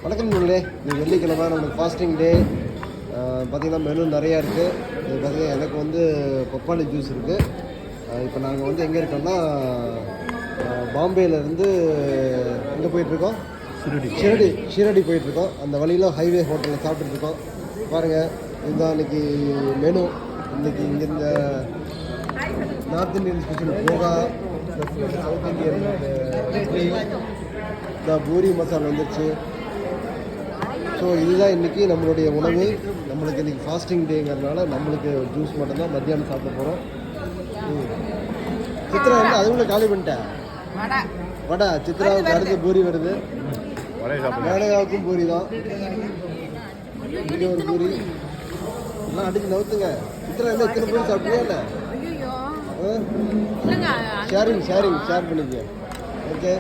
வணக்கம் நூலே. இது வெள்ளிக்கிழமை நம்மளுக்கு ஃபாஸ்டிங் டே. பார்த்திங்கன்னா மெனு நிறையா இருக்குது. இது பார்த்திங்கன்னா எனக்கு வந்து பப்பாளி ஜூஸ் இருக்குது. இப்போ நாங்கள் வந்து எங்கே இருக்கோம்னா பாம்பேலேருந்து எங்கே போயிட்டுருக்கோம், ஷிரடி போயிட்டுருக்கோம். அந்த வழியில் ஹைவே ஹோட்டலில் சாப்பிட்டுருக்கோம். பாருங்கள், இதுதான் இன்றைக்கி மெனு. இன்றைக்கி இங்கே இந்த நார்த் இந்தியன் ஸ்பெஷல் போகா, சவுத் இந்தியன் இட்லி, இந்த பூரி மசாலா வந்துருச்சு. ஸோ இதுதான் இன்றைக்கி நம்மளுடைய உணவு. நம்மளுக்கு இன்றைக்கி ஃபாஸ்டிங் டேங்கிறதுனால நம்மளுக்கு ஜூஸ் மட்டும்தான் மத்தியானம் சாப்பிட போகிறோம். சித்ரா வந்து அதுக்குள்ளே காலி பண்ணிட்டேன். வடை சித்ராவுக்கு அடுத்து பூரி வருது. வேலையாவுக்கும் பூரி தான். இங்கே ஒரு பூரி எல்லாம் அடிச்சு நவுத்துங்க. சித்ரா என்ன இத்தனை பூரி சாப்பிட்டியா இல்லை? ஷேர் பண்ணிக்க. ஓகே.